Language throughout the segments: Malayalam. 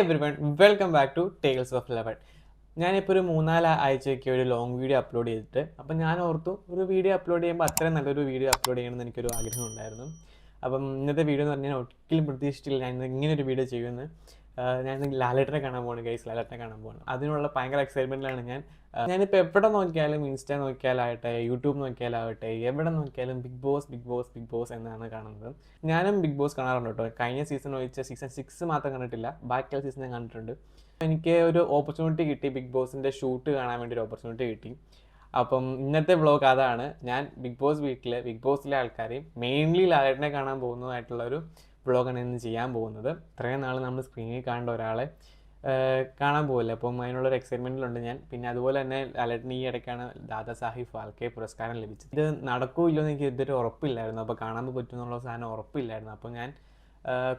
Everyone, welcome back to tales of Leven. ഞാനിപ്പോൾ ഒരു 3-4 ആഴ്ചയ്ക്ക് ഒരു ലോങ് വീഡിയോ അപ്ലോഡ് ചെയ്തിട്ട് അപ്പം ഞാൻ ഓർത്തു ഒരു വീഡിയോ അപ്ലോഡ് ചെയ്യുമ്പോൾ അത്രയും നല്ലൊരു വീഡിയോ അപ്ലോഡ് ചെയ്യണമെന്ന് എനിക്കൊരു ആഗ്രഹം ഉണ്ടായിരുന്നു. അപ്പം ഇന്നത്തെ വീഡിയോ എന്ന് പറഞ്ഞാൽ ഒരിക്കലും പ്രതീക്ഷിച്ചില്ല ഞാൻ ഇങ്ങനെ ഒരു വീഡിയോ ചെയ്യുമെന്ന്. ഞാൻ ലാലേട്ടനെ കാണാൻ പോവാണ് ഗൈസ്, ലാലേട്ടനെ കാണാൻ പോവാണ്. അതിനുള്ള ഭയങ്കര എക്സൈറ്റ്മെൻറ്റിലാണ് ഞാനിപ്പോൾ എവിടെ നോക്കിയാലും, ഇൻസ്റ്റ നോക്കിയാലാവട്ടെ, യൂട്യൂബ് നോക്കിയാലാവട്ടെ, എവിടെ നോക്കിയാലും ബിഗ് ബോസ് എന്നാണ് കാണുന്നത്. ഞാനും ബിഗ് ബോസ് കാണാറുണ്ട് കേട്ടോ. കഴിഞ്ഞ സീസൺ ഒഴിച്ച സീസൺ 6 മാത്രം കണ്ടിട്ടില്ല, ബാക്കിയുള്ള സീസൺ ഞാൻ കണ്ടിട്ടുണ്ട്. എനിക്ക് ഒരു ഓപ്പർച്യൂണിറ്റി കിട്ടി, ബിഗ് ബോസിൻ്റെ ഷൂട്ട് കാണാൻ വേണ്ടി ഒരു ഓപ്പർച്യൂണിറ്റി കിട്ടി. അപ്പം ഇന്നത്തെ വ്ളോഗ് അതാണ്. ഞാൻ ബിഗ് ബോസിലെ ആൾക്കാരെയും മെയിൻലി ലാലേട്ടനെ കാണാൻ പോകുന്നതായിട്ടുള്ളൊരു വ്ളോഗാണ് ഇന്ന് ചെയ്യാൻ പോകുന്നത്. ഇത്രയും നാൾ നമ്മൾ സ്ക്രീനിൽ കാണേണ്ട ഒരാളെ കാണാൻ പോകില്ല, അപ്പം അതിനുള്ളൊരു എക്സൈറ്റ്മെൻറ്റിലുണ്ട് ഞാൻ. പിന്നെ അതുപോലെ തന്നെ ലാലേട്ടന് ഈ ഇടയ്ക്കാണ് ദാദാ സാഹിബ് ഫാൽക്കെ പുരസ്കാരം ലഭിച്ചത്. ഇത് നടക്കൂല്ലോ എന്ന് എനിക്ക് ഇതൊരു ഉറപ്പില്ലായിരുന്നു, അപ്പോൾ കാണാൻ പറ്റുമെന്നുള്ള സാധനം ഉറപ്പില്ലായിരുന്നു. അപ്പോൾ ഞാൻ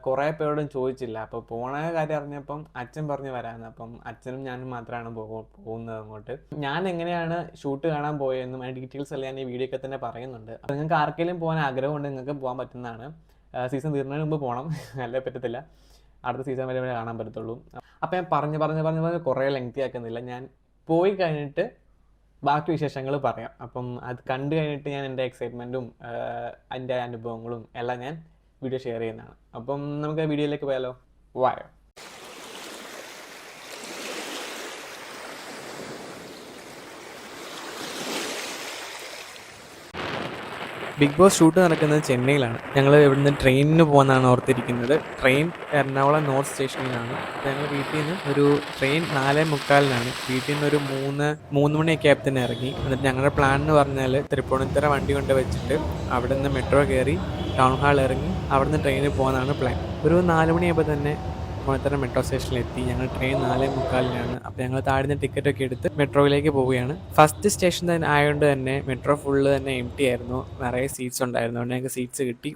കുറേ പേരോടും ചോദിച്ചില്ല. അപ്പോൾ പോണ കാര്യം അറിഞ്ഞപ്പം അച്ഛൻ പറഞ്ഞ് വരാമെന്ന്. അപ്പം അച്ഛനും ഞാനും മാത്രമാണ് പോകുന്നത് അങ്ങോട്ട്. ഞാൻ എങ്ങനെയാണ് ഷൂട്ട് കാണാൻ പോയതെന്നും അതിൻ്റെ ഡീറ്റെയിൽസ് എല്ലാം ഞാൻ ഈ വീഡിയോ ഒക്കെ തന്നെ പറയുന്നുണ്ട്. അപ്പോൾ നിങ്ങൾക്ക് ആർക്കെങ്കിലും പോകാൻ ആഗ്രഹമുണ്ട്, നിങ്ങൾക്ക് പോകാൻ പറ്റുന്നതാണ്. സീസൺ തീർന്നതിന് മുമ്പ് പോകണം, അല്ലേ പറ്റത്തില്ല, അടുത്ത സീസൺ വരെ കാണാൻ പറ്റത്തുള്ളൂ. അപ്പോൾ ഞാൻ പറഞ്ഞ് കുറേ ലെങ്തി ആക്കുന്നില്ല. ഞാൻ പോയി കഴിഞ്ഞിട്ട് ബാക്കി വിശേഷങ്ങൾ പറയാം. അപ്പം അത് കണ്ടു കഴിഞ്ഞിട്ട് ഞാൻ എൻ്റെ എക്സൈറ്റ്മെൻറ്റും എൻ്റെ അനുഭവങ്ങളും എല്ലാം ഞാൻ വീഡിയോ ഷെയർ ചെയ്യുന്നതാണ്. അപ്പം നമുക്ക് വീഡിയോയിലേക്ക് പോയാലോ, വായോ. ബിഗ് ബോസ് ഷൂട്ട് നടക്കുന്നത് ചെന്നൈയിലാണ്. ഞങ്ങൾ ഇവിടുന്ന് ട്രെയിനിന് പോകുന്നതാണ് ഓർത്തിരിക്കുന്നത്. ട്രെയിൻ എറണാകുളം നോർത്ത് സ്റ്റേഷനിലാണ്. ഞങ്ങൾ വീട്ടിൽ നിന്ന് ഒരു ട്രെയിൻ 4:45 വീട്ടിൽ നിന്ന് ഒരു 3 മണിയൊക്കെ ആയപ്പോൾ തന്നെ ഇറങ്ങി. എന്നിട്ട് ഞങ്ങളുടെ പ്ലാൻ എന്ന് പറഞ്ഞാൽ തൃപ്പൂണിത്തുറ വണ്ടി കൊണ്ട് വെച്ചിട്ട് അവിടെ നിന്ന് മെട്രോ കയറി ടൗൺ ഹാൾ ഇറങ്ങി അവിടെ നിന്ന് ട്രെയിനിൽ പോകുന്നതാണ് പ്ലാൻ. ഒരു 4 മണിയായപ്പോൾ തന്നെ തൃപ്പൂണിത്തുറ മെട്രോ സ്റ്റേഷനിലെത്തി. ഞങ്ങൾ ട്രെയിൻ 4:45. അപ്പോൾ ഞങ്ങൾ താഴ്ന്ന ടിക്കറ്റൊക്കെ എടുത്ത് മെട്രോയിലേക്ക് പോവുകയാണ്. ഫസ്റ്റ് സ്റ്റേഷൻ തന്നെ ആയതുകൊണ്ട് തന്നെ മെട്രോ ഫുള്ള് തന്നെ എം ടി ആയിരുന്നു, നിറയെ സീറ്റ്സ് ഉണ്ടായിരുന്നു. അതുകൊണ്ട് ഞങ്ങൾക്ക് സീറ്റ്സ് കിട്ടി.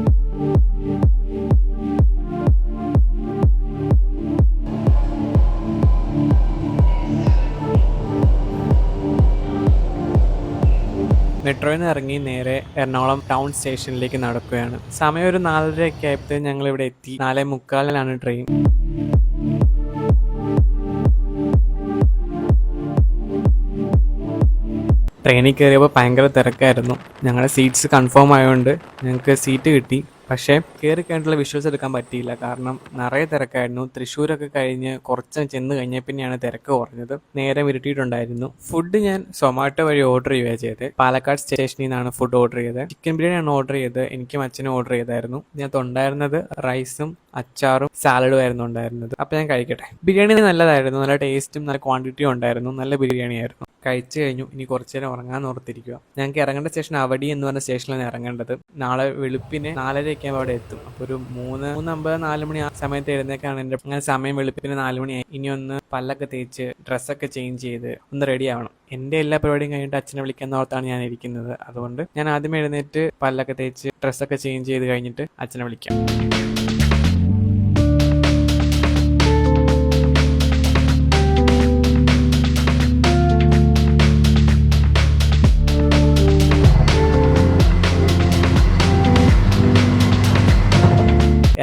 മെട്രോയിൽ നിന്ന് ഇറങ്ങി നേരെ എറണാകുളം ടൗൺ സ്റ്റേഷനിലേക്ക് നടക്കുകയാണ്. സമയം ഒരു 4:30 ആയപ്പോൾ ഞങ്ങൾ ഇവിടെ എത്തി. 4:45 ട്രെയിൻ. ട്രെയിനിൽ കയറിയപ്പോൾ ഭയങ്കര തിരക്കായിരുന്നു. ഞങ്ങളുടെ സീറ്റ്സ് കൺഫേം ആയതുകൊണ്ട് ഞങ്ങൾക്ക് സീറ്റ് കിട്ടി. പക്ഷേ കയറി കഴിഞ്ഞിട്ടുള്ള വിഷ്വൽസ് എടുക്കാൻ പറ്റിയില്ല, കാരണം നിറയെ തിരക്കായിരുന്നു. തൃശ്ശൂരൊക്കെ കഴിഞ്ഞ് കുറച്ച് ചെന്ന് കഴിഞ്ഞ പിന്നെയാണ് തിരക്ക് കുറഞ്ഞത്. നേരെ ഇരുട്ടിയിട്ടുണ്ടായിരുന്നു. ഫുഡ് ഞാൻ സൊമാറ്റോ വഴി ഓർഡർ ചെയ്യുകയാണ് ചെയ്തത്. പാലക്കാട് സ്റ്റേഷനിൽ നിന്നാണ് ഫുഡ് ഓർഡർ ചെയ്തത്. ചിക്കൻ ബിരിയാണിയാണ് ഓർഡർ ചെയ്തത്. എനിക്കും അച്ഛനും ഓർഡർ ചെയ്തായിരുന്നു. ഇതിനകത്ത് ഉണ്ടായിരുന്നത് റൈസും അച്ചാറും സാലഡും ആയിരുന്നു ഉണ്ടായിരുന്നത്. അപ്പോൾ ഞാൻ കഴിക്കട്ടെ. ബിരിയാണി നല്ലതായിരുന്നു, നല്ല ടേസ്റ്റും നല്ല ക്വാണ്ടിറ്റിയും ഉണ്ടായിരുന്നു. നല്ല ബിരിയാണി ആയിരുന്നു. കഴിച്ചു കഴിഞ്ഞു. ഇനി കുറച്ചു നേരം ഉറങ്ങാൻ ഓർത്തിരിക്കുക. ഞങ്ങൾക്ക് ഇറങ്ങേണ്ട സ്റ്റേഷൻ അവടി എന്ന് പറഞ്ഞ സ്റ്റേഷനിലാണ് ഇറങ്ങേണ്ടത്. നാളെ വെളുപ്പിന് 4:30 അവിടെ എത്തും. അപ്പോൾ ഒരു 3:50 4 മണി ആ സമയത്ത് എഴുന്നേക്കാണ് എൻ്റെ. അങ്ങനെ സമയം വെളുപ്പിന് 4 മണിയായി. ഇനി ഒന്ന് പല്ലൊക്കെ തേച്ച് ഡ്രസ്സൊക്കെ ചേഞ്ച് ചെയ്ത് ഒന്ന് റെഡി ആവണം. എൻ്റെ എല്ലാ പരിപാടിയും കഴിഞ്ഞിട്ട് അച്ഛനെ വിളിക്കാൻ ഓർത്താണ് ഞാൻ ഇരിക്കുന്നത്. അതുകൊണ്ട് ഞാൻ ആദ്യം എഴുന്നേറ്റ് പല്ലൊക്കെ തേച്ച് ഡ്രസ്സൊക്കെ ചേഞ്ച് ചെയ്ത് കഴിഞ്ഞിട്ട് അച്ഛനെ വിളിക്കാം.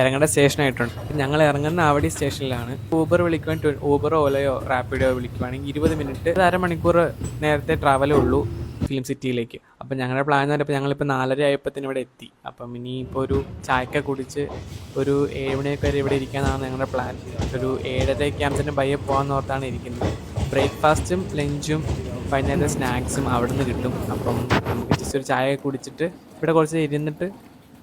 ഇറങ്ങേണ്ട സ്റ്റേഷനായിട്ടുണ്ട്. ഞങ്ങൾ ഇറങ്ങുന്ന അവടി സ്റ്റേഷനിലാണ്. ഊബർ വിളിക്കുവാൻ ഊബറോ ഓലയോ റാപ്പിഡോ വിളിക്കുവാണെങ്കിൽ 20 മിനിറ്റ്, അരമണിക്കൂർ നേരത്തെ ട്രാവലേ ഉള്ളൂ ഫിലിം സിറ്റിയിലേക്ക്. അപ്പം ഞങ്ങളുടെ പ്ലാൻ എന്ന് പറയുമ്പോൾ ഞങ്ങളിപ്പോൾ 4:30 ആയപ്പോഴത്തേനും ഇവിടെ എത്തി. അപ്പം ഇനിയിപ്പോൾ ഒരു ചായക്ക കുടിച്ച് ഒരു 7 മണിയൊക്കെ വരെ ഇവിടെ ഇരിക്കാനാണ് ഞങ്ങളുടെ പ്ലാൻ. ഒരു 7:30 ആകുമ്പോഴത്തേനും പയ്യെ പോകാമെന്ന് ഓർത്താണ് ഇരിക്കുന്നത്. ബ്രേക്ക്ഫാസ്റ്റും ലഞ്ചും വൈകുന്നേരത്തെ സ്നാക്സും അവിടെ നിന്ന് കിട്ടും. അപ്പം നമുക്ക് ജസ്റ്റ് ഒരു ചായ കുടിച്ചിട്ട് ഇവിടെ കുറച്ച് ഇരുന്നിട്ട്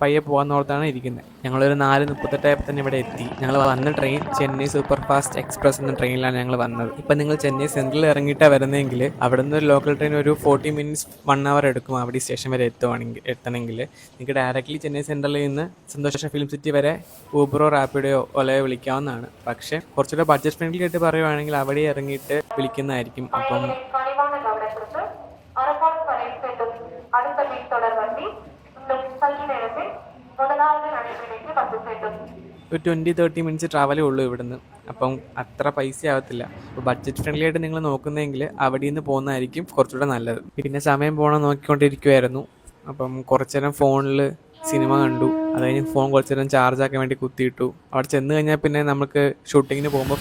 പയ്യെ പോകാമെന്നോർത്താണ് ഇരിക്കുന്നത്. ഞങ്ങളൊരു 4:38 ആയപ്പോൾ തന്നെ ഇവിടെ എത്തി. ഞങ്ങൾ വന്ന train Chennai super fast express എന്ന ട്രെയിനിലാണ് ഞങ്ങൾ വന്നത്. ഇപ്പം നിങ്ങൾ ചെന്നൈ സെൻട്രലിൽ ഇറങ്ങിയിട്ടാണ് വരുന്നതെങ്കിൽ അവിടെ നിന്ന് ഒരു ലോക്കൽ ട്രെയിൻ ഒരു 40 മിനിറ്റ്സ് 1 അവർ എടുക്കും അവിടെ സ്റ്റേഷൻ വരെ എത്തണമെങ്കിൽ. നിങ്ങൾക്ക് ഡയറക്റ്റ്ലി ചെന്നൈ സെൻട്രലിൽ നിന്ന് സന്തോഷ ഫിലിം സിറ്റി വരെ ഊബറോ റാപ്പിഡോ ഓലയോ വിളിക്കാവുന്നതാണ്. പക്ഷേ കുറച്ചുകൂടെ ബഡ്ജറ്റ് ഫ്രണ്ട്ലി ആയിട്ട് പറയുവാണെങ്കിൽ അവിടെ ഇറങ്ങിയിട്ട് വിളിക്കുന്നതായിരിക്കും. അപ്പം ഒരു 20-30 മിനിറ്റ്സ് ട്രാവലേ ഉള്ളൂ ഇവിടുന്ന്. അപ്പം അത്ര പൈസ ആവത്തില്ല. അപ്പോൾ ബഡ്ജറ്റ് ഫ്രണ്ട്ലി ആയിട്ട് നിങ്ങൾ നോക്കുന്നതെങ്കിൽ അവിടെ നിന്ന് പോകുന്നതായിരിക്കും കുറച്ചുകൂടെ നല്ലത്. പിന്നെ സമയം പോകണം നോക്കിക്കൊണ്ടിരിക്കുമായിരുന്നു. അപ്പം കുറച്ചു നേരം ഫോണിൽ സിനിമ കണ്ടു. അത് കഴിഞ്ഞ് ഫോൺ കുറച്ച് നേരം ചാർജ് ആക്കാൻ വേണ്ടി കുത്തിയിട്ടു. അവിടെ ചെന്ന് കഴിഞ്ഞാൽ പിന്നെ നമുക്ക് ഷൂട്ടിങ്ങിന് പോകുമ്പോൾ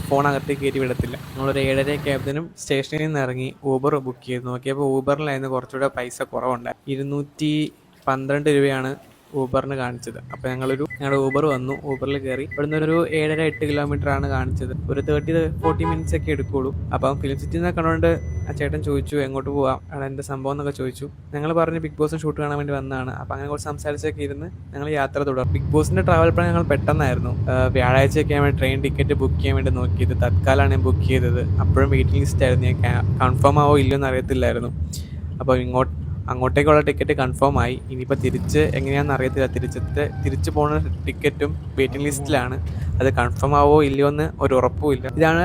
ഫോൺ അകത്തേക്ക് കയറ്റി വിടത്തില്ല. നമ്മളൊരു 7:30 ആയപ്പോഴത്തേനും സ്റ്റേഷനിൽ നിന്ന് ഇറങ്ങി ഊബർ ബുക്ക് ചെയ്ത് നോക്കിയപ്പോൾ ഊബറിലായിരുന്നു കുറച്ചുകൂടെ പൈസ കുറവുണ്ടായി. 212 രൂപയാണ് ഊബറിന് കാണിച്ചത്. അപ്പോൾ ഞങ്ങളുടെ ഊബർ വന്നു. ഊബറിൽ കയറി ഇവിടുന്ന് ഒരു 7.5-8 കിലോമീറ്റർ ആണ് കാണിച്ചത്. ഒരു 30-40 മിനിറ്റ്സ് ഒക്കെ എടുക്കുള്ളൂ. അപ്പം ഫിലിം സിറ്റിയിൽ നിന്ന് കണ്ടുകൊണ്ട് ആ ചേട്ടൻ ചോദിച്ചു എങ്ങോട്ട് പോവാം, അവിടെ എന്താ സംഭവം എന്നൊക്കെ ചോദിച്ചു. ഞങ്ങൾ പറഞ്ഞു ബിഗ് ബോസിന് ഷൂട്ട് കാണാൻ വേണ്ടി വന്നതാണ്. അപ്പം അങ്ങനെ കുറച്ച് സംസാരിച്ചൊക്കെ ഇരുന്ന് ഞങ്ങൾ യാത്ര തുടർന്നു. ബിഗ് ബോസിന്റെ ട്രാവൽ പ്ലാൻ ഞങ്ങൾ പെട്ടെന്നായിരുന്നു. വ്യാഴാഴ്ചയൊക്കെ ആകുമ്പോൾ ട്രെയിൻ ടിക്കറ്റ് ബുക്ക് ചെയ്യാൻ വേണ്ടി നോക്കിയത്. തത്കാലാണ് ഞാൻ ബുക്ക് ചെയ്തത്. അപ്പോഴും വെയിറ്റിംഗ് ലിസ്റ്റ് ആയിരുന്നു. ഞാൻ കൺഫേം ആവോ ഇല്ലയോ എന്ന് അറിയത്തില്ലായിരുന്നു. അപ്പോൾ അങ്ങോട്ടേക്കുള്ള ടിക്കറ്റ് കൺഫേം ആയി. ഇനിയിപ്പോൾ തിരിച്ച് എങ്ങനെയാണെന്ന് അറിയത്തില്ല. തിരിച്ചു പോകുന്ന ടിക്കറ്റും വെയിറ്റിംഗ് ലിസ്റ്റിലാണ്. അത് കൺഫേം ആവോ ഇല്ലയോ എന്ന് ഒരു ഉറപ്പുമില്ല. ഇതാണ്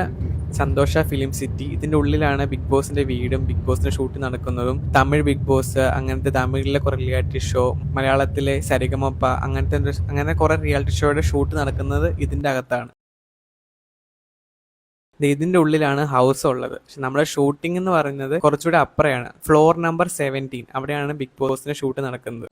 സന്തോഷ ഫിലിം സിറ്റി. ഇതിൻ്റെ ഉള്ളിലാണ് ബിഗ് ബോസിന്റെ വീടും ബിഗ് ബോസിന്റെ ഷൂട്ട് നടക്കുന്നതും. തമിഴ് ബിഗ് ബോസ്, അങ്ങനത്തെ തമിഴിലെ കുറേ റിയാലിറ്റി ഷോ, മലയാളത്തിലെ സരിഗമപ്പ, അങ്ങനെ കുറേ റിയാലിറ്റി ഷോയുടെ ഷൂട്ട് നടക്കുന്നത് ഇതിൻ്റെ അകത്താണ്. ഇതിന്റെ ഉള്ളിലാണ് ഹൗസ് ഉള്ളത്. പക്ഷെ നമ്മുടെ ഷൂട്ടിംഗ് എന്ന് പറയുന്നത് കുറച്ചുകൂടെ അപ്പുറയാണ്. ഫ്ലോർ നമ്പർ 17, അവിടെയാണ് ബിഗ് ബോസിന്റെ ഷൂട്ട് നടക്കുന്നത്.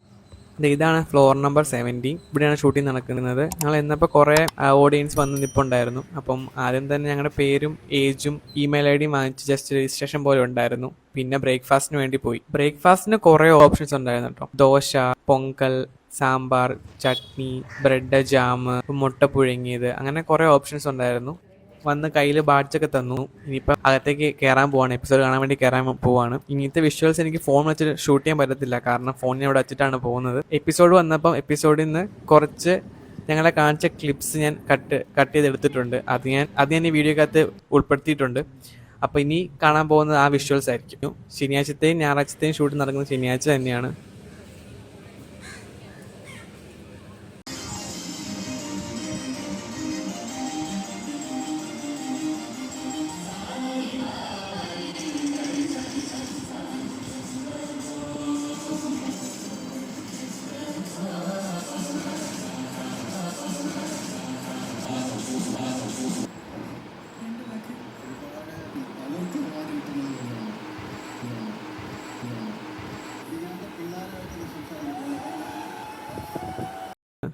ഇതാണ് ഫ്ലോർ നമ്പർ 17. ഇവിടെയാണ് ഷൂട്ടിംഗ് നടക്കുന്നത്. ഞങ്ങൾ എന്നപ്പോൾ കുറേ ഓഡിയൻസ് വന്ന് നിൽപ്പുണ്ടായിരുന്നു. അപ്പം ആദ്യം തന്നെ ഞങ്ങളുടെ പേരും ഏജും ഇമെയിൽ ഐ ഡിയും വാങ്ങിച്ച് ജസ്റ്റ് രജിസ്ട്രേഷൻ പോലെ ഉണ്ടായിരുന്നു. പിന്നെ ബ്രേക്ക്ഫാസ്റ്റിന് വേണ്ടി പോയി. ബ്രേക്ക്ഫാസ്റ്റിന് കുറേ ഓപ്ഷൻസ് ഉണ്ടായിരുന്നു കേട്ടോ. ദോശ, പൊങ്കൽ, സാമ്പാർ, ചട്നി, ബ്രെഡ്, ജാം, മുട്ട പുഴുങ്ങിയത്, അങ്ങനെ കുറേ ഓപ്ഷൻസ് ഉണ്ടായിരുന്നു. വന്ന് കയ്യിൽ ബാഡ്ജൊക്കെ തന്നു. ഇനിയിപ്പം അകത്തേക്ക് കയറാൻ പോവാണ്. എപ്പിസോഡ് കാണാൻ വേണ്ടി കയറാൻ പോവാണ്. ഇങ്ങനത്തെ വിഷ്വൽസ് എനിക്ക് ഫോൺ വെച്ചിട്ട് ഷൂട്ട് ചെയ്യാൻ പറ്റത്തില്ല, കാരണം ഫോൺ ഞാൻ ഇവിടെ വെച്ചിട്ടാണ് പോകുന്നത്. എപ്പിസോഡ് വന്നപ്പം എപ്പിസോഡിൽ നിന്ന് കുറച്ച് ഞങ്ങളെ കാണിച്ച ക്ലിപ്സ് ഞാൻ കട്ട് ചെയ്തെടുത്തിട്ടുണ്ട്. അത് ഞാൻ ഈ വീഡിയോക്കകത്ത് ഉൾപ്പെടുത്തിയിട്ടുണ്ട്. അപ്പോൾ ഇനി കാണാൻ പോകുന്നത് ആ വിഷ്വൽസ് ആയിരിക്കും. ശനിയാഴ്ചത്തെയും ഞായറാഴ്ചത്തെയും ഷൂട്ട് നടക്കുന്നത് ശനിയാഴ്ച തന്നെയാണ്.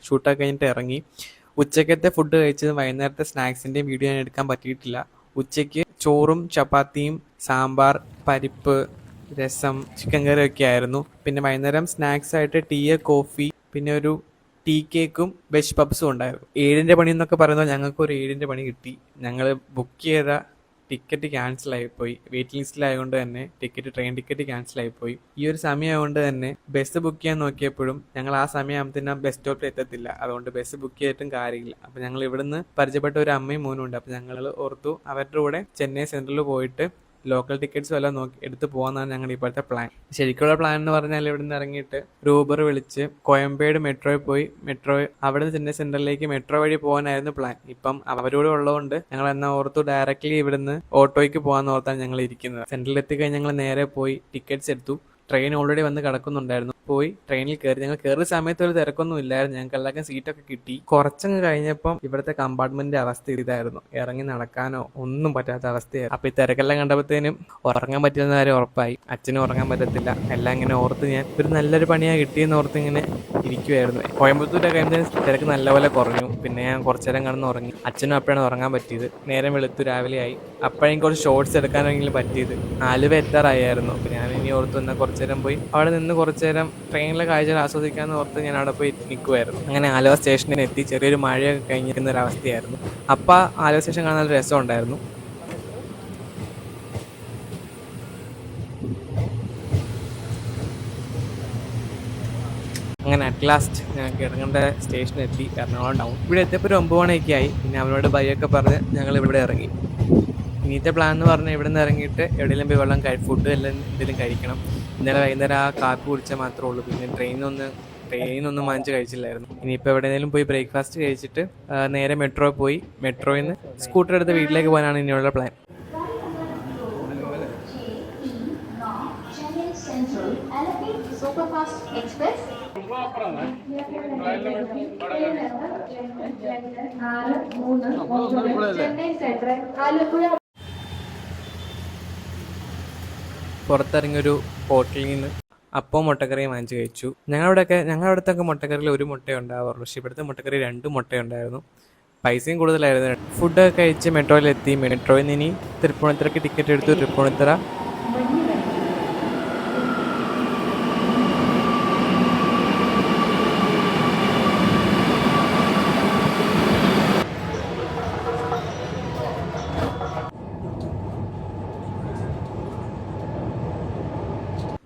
ഷൂട്ടൊക്കെ കഴിഞ്ഞിട്ട് ഇറങ്ങി. ഉച്ചക്കത്തെ ഫുഡ് കഴിച്ചതും വൈകുന്നേരത്തെ സ്നാക്സിൻ്റെയും വീഡിയോ ഞാൻ എടുക്കാൻ പറ്റിയിട്ടില്ല. ഉച്ചയ്ക്ക് ചോറും ചപ്പാത്തിയും സാമ്പാർ, പരിപ്പ്, രസം, ചിക്കൻ കറി ഒക്കെ ആയിരുന്നു. പിന്നെ വൈകുന്നേരം സ്നാക്സ് ആയിട്ട് ടീ, കോഫി, പിന്നെ ഒരു ടീ കേക്കും വെജ് പപ്സും ഉണ്ടായിരുന്നു. 7-ന്റെ പണി എന്നൊക്കെ പറയുന്നത് ഞങ്ങൾക്കൊരു 7-ന്റെ പണി കിട്ടി. ഞങ്ങൾ ബുക്ക് ചെയ്ത ടിക്കറ്റ് ക്യാൻസൽ ആയിപ്പോയി. വെയിറ്റിംഗ് ലിസ്റ്റിലായതുകൊണ്ട് തന്നെ ട്രെയിൻ ടിക്കറ്റ് ക്യാൻസൽ ആയിപ്പോയി. ഈ ഒരു സമയമായതുകൊണ്ട് തന്നെ ബസ് ബുക്ക് ചെയ്യാൻ നോക്കിയപ്പോഴും ഞങ്ങൾ ആ സമയമാകുമ്പോഴത്തേനും ബസ് സ്റ്റോപ്പിൽ എത്തത്തില്ല. അതുകൊണ്ട് ബസ് ബുക്ക് ചെയ്തിട്ടും കാര്യമില്ല. അപ്പോൾ ഞങ്ങൾ ഇവിടുന്ന് പരിചയപ്പെട്ട ഒരു അമ്മയും മോനും ഉണ്ട്. അപ്പോൾ ഞങ്ങൾ ഓർത്തു അവരുടെ കൂടെ ചെന്നൈ സെൻട്രലിൽ പോയിട്ട് ലോക്കൽ ടിക്കറ്റ്സ് എല്ലാം നോക്കി എടുത്ത് പോകാന്നാണ് ഞങ്ങളുടെ ഇപ്പോഴത്തെ പ്ലാൻ. ശരിക്കുള്ള പ്ലാൻ എന്ന് പറഞ്ഞാൽ ഇവിടെ നിന്ന് ഇറങ്ങിയിട്ട് ഒരു ഊബർ വിളിച്ച് കോയമ്പേട് മെട്രോയിൽ പോയി അവിടെ നിന്ന് ചെന്നൈ സെൻട്രലിലേക്ക് മെട്രോ വഴി പോകാനായിരുന്നു പ്ലാൻ. ഇപ്പം അവരോട് ഉള്ളതുകൊണ്ട് ഞങ്ങൾ എന്നാൽ ഓർത്തു ഡയറക്റ്റ്ലി ഇവിടുന്ന് ഓട്ടോയ്ക്ക് പോകാമെന്ന് ഓർത്താണ് ഞങ്ങൾ ഇരിക്കുന്നത്. സെൻട്രലിൽ എത്തിക്കഴിഞ്ഞ് ഞങ്ങൾ നേരെ പോയി ടിക്കറ്റ്സ് എടുത്തു. ട്രെയിൻ ഓൾറെഡി വന്ന് കിടക്കുന്നുണ്ടായിരുന്നു. പോയി ട്രെയിനിൽ കയറി. ഞങ്ങൾ കയറിയ സമയത്ത് ഒരു തിരക്കൊന്നും ഇല്ലായിരുന്നു. ഞങ്ങൾക്ക് എല്ലാവർക്കും സീറ്റൊക്കെ കിട്ടി. കുറച്ചങ്ങ് കഴിഞ്ഞപ്പം ഇവിടുത്തെ കമ്പാർട്ട്മെന്റിന്റെ അവസ്ഥ ഇതായിരുന്നു. ഇറങ്ങി നടക്കാനോ ഒന്നും പറ്റാത്ത അവസ്ഥയായിരുന്നു. അപ്പൊ ഈ തിരക്കെല്ലാം കണ്ടപ്പോഴത്തേനും ഉറങ്ങാൻ പറ്റുന്ന കാര്യം ഉറപ്പായി. അച്ഛനും ഉറങ്ങാൻ പറ്റത്തില്ല. എല്ലാം ഇങ്ങനെ ഓർത്ത് ഞാൻ ഒരു നല്ലൊരു പണിയാണ് കിട്ടിയെന്ന് ഓർത്ത് ഇങ്ങനെ ഇരിക്കുമായിരുന്നു. കോയമ്പത്തൂരൊക്കെ കഴിയുമ്പോൾ തിരക്ക് നല്ലപോലെ കുറഞ്ഞു. പിന്നെ ഞാൻ കുറച്ചു നേരം കിടന്ന് ഉറങ്ങി. അച്ഛനും അപ്പോഴാണ് ഉറങ്ങാൻ പറ്റിയത്. നേരം വെളുത്തു, രാവിലെ ആയി. അപ്പോഴേക്കും കുറച്ച് ഷോർട്സ് എടുക്കാനെങ്കിലും പറ്റിയത്. ആലുവ എത്താറായിരുന്നു. അപ്പൊ ഞാൻ ഇനി ഓർത്ത് വന്നാൽ കുറച്ചു നേരം പോയി അവിടെ നിന്ന് കുറച്ചു നേരം ട്രെയിനിലെ കാഴ്ചകൾ ആസ്വദിക്കാമെന്ന് ഓർത്ത് ഞാൻ അവിടെ പോയി നിൽക്കുമായിരുന്നു. അങ്ങനെ ആലുവ സ്റ്റേഷനിൽ എത്തി. ചെറിയൊരു മഴയൊക്കെ കഴിഞ്ഞിരുന്ന ഒരവസ്ഥയായിരുന്നു. അപ്പം ആലുവ സ്റ്റേഷൻ കാണാൻ നല്ല രസമുണ്ടായിരുന്നു. അങ്ങനെ അറ്റ് ലാസ്റ്റ് ഞങ്ങൾക്ക് ഇറങ്ങേണ്ട സ്റ്റേഷനെത്തി, എറണാകുളം ടൗൺ. ഇവിടെ എത്തിയപ്പോൾ ഒരു 9 മണിയൊക്കെ ആയി. പിന്നെ അവരോട് ബൈയൊക്കെ പറഞ്ഞ് ഞങ്ങൾ ഇവിടെ ഇറങ്ങി. ഇന്നത്തെ പ്ലാൻ എന്ന് പറഞ്ഞാൽ ഇവിടെ നിന്ന് ഇറങ്ങിയിട്ട് എവിടെയെങ്കിലും പോയി വെള്ളം ഫുഡ് എല്ലാം എന്തെങ്കിലും കഴിക്കണം. ഇന്നലെ വൈകുന്നേരം ആ കാപ്പി കുടിച്ചാൽ മാത്രമേ ഉള്ളൂ. പിന്നെ ട്രെയിനൊന്നും വാങ്ങിച്ച് കഴിച്ചില്ലായിരുന്നു. ഇനിയിപ്പോൾ എവിടെയെങ്കിലും പോയി ബ്രേക്ക്ഫാസ്റ്റ് കഴിച്ചിട്ട് നേരെ മെട്രോയിൽ പോയി മെട്രോയിൽ നിന്ന് സ്കൂട്ടർ എടുത്ത് വീട്ടിലേക്ക് പോകാനാണ് ഇനിയുള്ള പ്ലാൻ. പുറത്തിറങ്ങിയൊരു ഹോട്ടലിൽ നിന്ന് അപ്പവും മുട്ടക്കറിയും വാങ്ങിച്ച് കഴിച്ചു. ഞങ്ങളുടെ മുട്ടക്കറിയിൽ ഒരു മുട്ടയേ ഉണ്ടാവാറുള്ളൂ. പക്ഷേ ഇവിടുത്തെ മുട്ടക്കറി 2 മുട്ടയുണ്ടായിരുന്നു. പൈസയും കൂടുതലായിരുന്നു. ഫുഡൊക്കെ കഴിച്ച് മെട്രോയിലെത്തി. മെട്രോയിൽ നിന്ന് ഇനി തൃപ്പൂണിത്തറയ്ക്ക് ടിക്കറ്റ് എടുത്തു.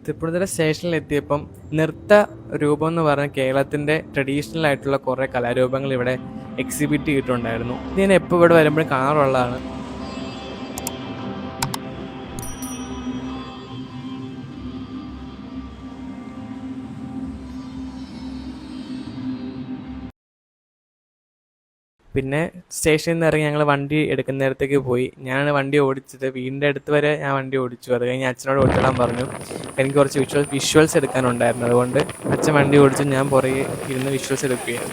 തൃപ്പൂണിത്തറ സ്റ്റേഷനിൽ എത്തിയപ്പം നൃത്ത രൂപം എന്ന് പറഞ്ഞ കേരളത്തിൻ്റെ ട്രഡീഷണൽ ആയിട്ടുള്ള കുറേ കലാരൂപങ്ങൾ ഇവിടെ എക്സിബിറ്റ് ചെയ്തിട്ടുണ്ടായിരുന്നു. ഇത് ഞാൻ എപ്പോൾ ഇവിടെ വരുമ്പോഴും കാണാറുള്ളതാണ്. പിന്നെ സ്റ്റേഷനിൽ നിന്ന് ഇറങ്ങി ഞങ്ങൾ വണ്ടി എടുക്കുന്ന നേരത്തേക്ക് പോയി. ഞാൻ വണ്ടി ഓടിച്ചത് വീടിൻ്റെ അടുത്ത് വരെ ഞാൻ വണ്ടി ഓടിച്ചു. അത് കഴിഞ്ഞ് അച്ഛനോട് ഓടിച്ചിടാൻ പറഞ്ഞു. എനിക്ക് കുറച്ച് വിഷ്വൽസ് എടുക്കാനുണ്ടായിരുന്നു. അതുകൊണ്ട് അച്ഛൻ വണ്ടി ഓടിച്ച് ഞാൻ പുറകെ ഇരുന്ന് വിഷ്വൽസ് എടുക്കുകയാണ്.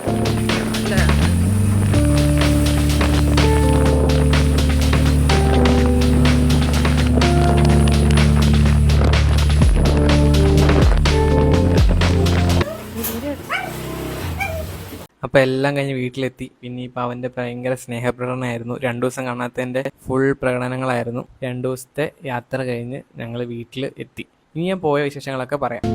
അപ്പോൾ എല്ലാം കഴിഞ്ഞ് വീട്ടിലെത്തി. പിന്നെ ഇപ്പോൾ അവൻ്റെ ഭയങ്കര സ്നേഹപ്രകടനമായിരുന്നു. 2 ദിവസം കാണാത്തതിൻ്റെ ഫുൾ പ്രകടനങ്ങളായിരുന്നു. 2 ദിവസത്തെ യാത്ര കഴിഞ്ഞ് ഞങ്ങൾ വീട്ടിൽ എത്തി. ഇനി ഞാൻ പോയ വിശേഷങ്ങളൊക്കെ പറയാം.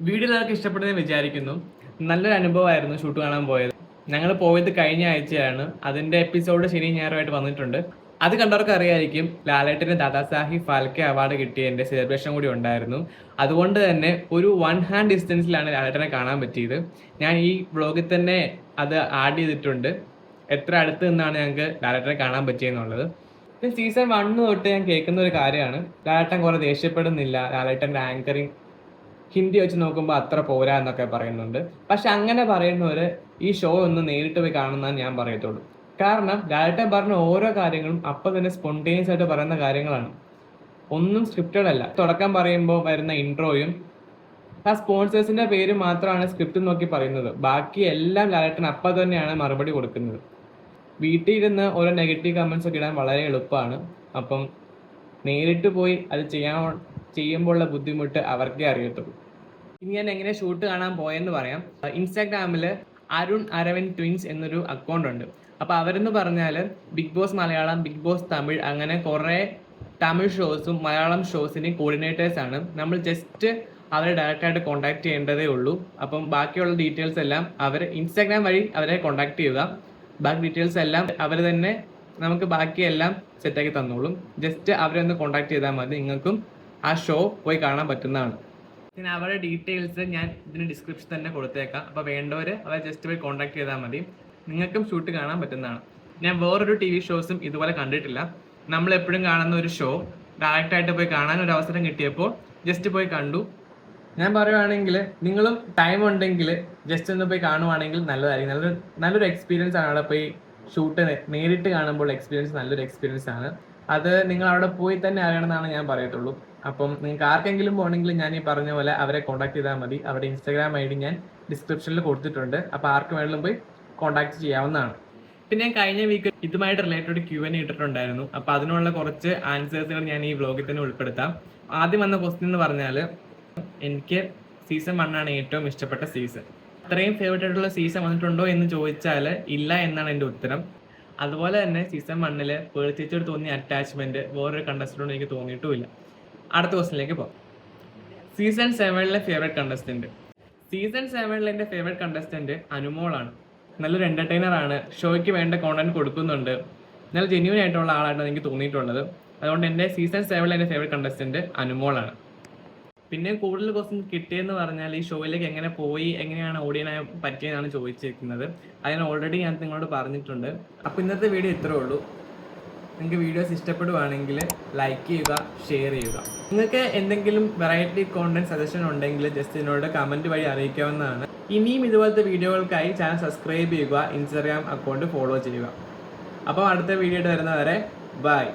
വീഡിയോ എല്ലാവർക്കും ഇഷ്ടപ്പെടുന്നതെന്ന് വിചാരിക്കുന്നു. നല്ലൊരു അനുഭവമായിരുന്നു ഷൂട്ട് കാണാൻ പോയത്. ഞങ്ങൾ പോയത് കഴിഞ്ഞ ആഴ്ചയാണ്. അതിൻ്റെ എപ്പിസോഡ് ശനി ഞായറുമായിട്ട് വന്നിട്ടുണ്ട്. അത് കണ്ടവർക്ക് അറിയായിരിക്കും ലാലേട്ടന് ദാദാസാഹിബ് ഫാൽക്കെ അവാർഡ് കിട്ടിയതിൻ്റെ സെലിബ്രേഷൻ കൂടി ഉണ്ടായിരുന്നു. അതുകൊണ്ട് തന്നെ ഒരു 1 ഹാൻഡ് ഡിസ്റ്റൻസിലാണ് ലാലേട്ടനെ കാണാൻ പറ്റിയത്. ഞാൻ ഈ വ്ളോഗിൽ തന്നെ അത് ആഡ് ചെയ്തിട്ടുണ്ട്, എത്ര അടുത്ത് നിന്നാണ് ഞങ്ങൾക്ക് ലാലേട്ടനെ കാണാൻ പറ്റിയെന്നുള്ളത്. പിന്നെ സീസൺ 1 തൊട്ട് ഞാൻ കേൾക്കുന്ന ഒരു കാര്യമാണ്, ലാലേട്ടൻ കുറേ ദേഷ്യപ്പെടുന്നില്ല, ലാലേട്ടൻ്റെ ആങ്കറിങ് ഹിന്ദി വെച്ച് നോക്കുമ്പോൾ അത്ര പോരാ എന്നൊക്കെ പറയുന്നുണ്ട്. പക്ഷെ അങ്ങനെ പറയുന്നവർ ഈ ഷോ ഒന്ന് നേരിട്ട് പോയി കാണുന്നതാണ് ഞാൻ പറയത്തുള്ളൂ. കാരണം ലാലേട്ടൻ പറഞ്ഞ ഓരോ കാര്യങ്ങളും അപ്പം തന്നെ സ്പോണ്ടേനിയസ് ആയിട്ട് പറയുന്ന കാര്യങ്ങളാണ്, ഒന്നും സ്ക്രിപ്റ്റഡ് അല്ല. തുടക്കം പറയുമ്പോൾ വരുന്ന ഇൻട്രോയും ആ സ്പോൺസേഴ്സിന്റെ പേര് മാത്രമാണ് സ്ക്രിപ്റ്റ് നോക്കി പറയുന്നത്. ബാക്കി എല്ലാം ലാലേട്ടൻ അപ്പം തന്നെയാണ് മറുപടി കൊടുക്കുന്നത്. വീട്ടിൽ ഇരുന്ന് ഓരോ നെഗറ്റീവ് കമന്റ്സ് ഒക്കെ ഇടാൻ വളരെ എളുപ്പമാണ്. അപ്പം നേരിട്ട് പോയി അത് ചെയ്യുമ്പോഴുള്ള ബുദ്ധിമുട്ട് അവർക്കേ അറിയത്തുള്ളൂ. ഇനി ഞാൻ എങ്ങനെ ഷൂട്ട് കാണാൻ പോയെന്ന് പറയാം. ഇൻസ്റ്റാഗ്രാമിൽ അരുൺ അരവിന്ദ് ട്വിൻസ് എന്നൊരു അക്കൗണ്ട് ഉണ്ട്. അപ്പോൾ അവരെന്ന് പറഞ്ഞാൽ Bigg Boss Malayalam, Bigg Boss Tamil, അങ്ങനെ കുറേ തമിഴ് ഷോസും മലയാളം ഷോസിൻ്റെയും കോർഡിനേറ്റേഴ്സാണ്. നമ്മൾ ജസ്റ്റ് അവരെ ഡയറക്റ്റായിട്ട് കോൺടാക്ട് ചെയ്യേണ്ടതേ ഉള്ളൂ. അപ്പം ബാക്കിയുള്ള ഡീറ്റെയിൽസ് എല്ലാം അവർ ഇൻസ്റ്റാഗ്രാം വഴി അവരെ കോൺടാക്ട് ചെയ്യുക. ബാക്കി ഡീറ്റെയിൽസ് എല്ലാം അവർ തന്നെ നമുക്ക് ബാക്കിയെല്ലാം സെറ്റാക്കി തന്നോളും. ജസ്റ്റ് അവരെ ഒന്ന് കോൺടാക്ട് ചെയ്താൽ മതി, നിങ്ങൾക്കും ആ ഷോ പോയി കാണാൻ പറ്റുന്നതാണ്. പിന്നെ അവരുടെ ഡീറ്റെയിൽസ് ഞാൻ ഇതിന് ഡിസ്ക്രിപ്ഷൻ തന്നെ കൊടുത്തേക്കാം. അപ്പോൾ വേണ്ടവർ അവരെ ജസ്റ്റ് പോയി കോൺടാക്ട് ചെയ്താൽ മതി, നിങ്ങൾക്കും ഷൂട്ട് കാണാൻ പറ്റുന്നതാണ്. ഞാൻ വേറൊരു TV ഷോസും ഇതുപോലെ കണ്ടിട്ടില്ല. നമ്മളെപ്പോഴും കാണുന്ന ഒരു ഷോ ഡയറക്റ്റായിട്ട് പോയി കാണാൻ ഒരു അവസരം കിട്ടിയപ്പോൾ ജസ്റ്റ് പോയി കണ്ടു. ഞാൻ പറയുവാണെങ്കിൽ നിങ്ങളും ടൈം ഉണ്ടെങ്കിൽ ജസ്റ്റ് ഒന്ന് പോയി കാണുവാണെങ്കിൽ നല്ലതായിരിക്കും. നല്ലൊരു എക്സ്പീരിയൻസ് ആണ് അവിടെ പോയി ഷൂട്ട് നേരിട്ട് കാണുമ്പോൾ എക്സ്പീരിയൻസ് നല്ലൊരു എക്സ്പീരിയൻസ് ആണ്. അത് നിങ്ങൾ അവിടെ പോയി തന്നെ അറിയണമെന്നാണ് ഞാൻ പറയത്തുള്ളൂ. അപ്പം നിങ്ങൾക്ക് ആർക്കെങ്കിലും പോകണമെങ്കിൽ ഞാൻ ഈ പറഞ്ഞ പോലെ അവരെ കോൺടാക്ട് ചെയ്താൽ മതി. അവരുടെ ഇൻസ്റ്റാഗ്രാം ID ഞാൻ ഡിസ്ക്രിപ്ഷനിൽ കൊടുത്തിട്ടുണ്ട്. അപ്പോൾ ആർക്ക് വേണമെങ്കിലും പോയി കോൺടാക്ട് ചെയ്യാവുന്നതാണ്. പിന്നെ ഞാൻ കഴിഞ്ഞ വീക്ക് ഇതുമായിട്ട് റിലേറ്റഡ് Q&A ഇട്ടിട്ടുണ്ടായിരുന്നു. അപ്പോൾ അതിനുള്ള കുറച്ച് ആൻസേഴ്സുകൾ ഞാൻ ഈ വ്ളോഗിൽ തന്നെ ഉൾപ്പെടുത്താം. ആദ്യം വന്ന ക്വസ്റ്റ്യൻ എന്ന് പറഞ്ഞാൽ, എനിക്ക് സീസൺ 1 ആണ് ഏറ്റവും ഇഷ്ടപ്പെട്ട സീസൺ. അത്രയും ഫേവറേറ്റ് ആയിട്ടുള്ള സീസൺ വന്നിട്ടുണ്ടോ എന്ന് ചോദിച്ചാൽ ഇല്ല എന്നാണ് എൻ്റെ ഉത്തരം. അതുപോലെ തന്നെ സീസൺ 1 പേഴ്ചേച്ചോട് തോന്നിയ അറ്റാച്ച്മെൻറ്റ് വേറൊരു കണ്ടസ്റ്റൻ്റോട് എനിക്ക് തോന്നിയിട്ടുമില്ല. അടുത്ത ക്വസ്റ്റ്യനിലേക്ക് പോകാം. Season 7 favourite contestant. സീസൺ 7 എൻ്റെ ഫേവറേറ്റ് കണ്ടസ്റ്റൻറ്റ് അനുമോളാണ്. നല്ലൊരു എൻ്റർടൈനറാണ്, ഷോയ്ക്ക് വേണ്ട കോണ്ടന്റ് കൊടുക്കുന്നുണ്ട്, നല്ല ജെന്യൂൻ ആയിട്ടുള്ള ആളായിട്ടാണ് എനിക്ക് തോന്നിയിട്ടുള്ളത്. അതുകൊണ്ട് എൻ്റെ സീസൺ 7 എൻ്റെ ഫേവറേറ്റ് കണ്ടസ്റ്റൻറ്റ് അനുമോളാണ്. പിന്നെ കൂടുതൽ ക്വസ്റ്റ്യൻ കിട്ടിയെന്ന് പറഞ്ഞാൽ ഈ ഷോയിലേക്ക് എങ്ങനെ പോയി, എങ്ങനെയാണ് ഓഡിയനായി പറ്റിയെന്നാണ് ചോദിച്ചിരിക്കുന്നത്. അതിന് ഓൾറെഡി ഞാൻ നിങ്ങളോട് പറഞ്ഞിട്ടുണ്ട്. അപ്പോൾ ഇന്നത്തെ വീഡിയോ ഇത്രേ ഉള്ളൂ. നിങ്ങൾക്ക് വീഡിയോസ് ഇഷ്ടപ്പെടുവാണെങ്കിൽ ലൈക്ക് ചെയ്യുക, ഷെയർ ചെയ്യുക. നിങ്ങൾക്ക് എന്തെങ്കിലും വെറൈറ്റി കോണ്ടന്റ് സജഷൻ ഉണ്ടെങ്കിൽ ജസ്റ്റ് എന്നോട് കമൻറ്റ് വഴി അറിയിക്കാവുന്നതാണ്. ഇനിയും ഇതുപോലത്തെ വീഡിയോകൾക്കായി ചാനൽ സബ്സ്ക്രൈബ് ചെയ്യുക, ഇൻസ്റ്റാഗ്രാം അക്കൗണ്ട് ഫോളോ ചെയ്യുക. അപ്പോൾ അടുത്ത വീഡിയോ ആയിട്ട് വരുന്നവരെ ബൈ.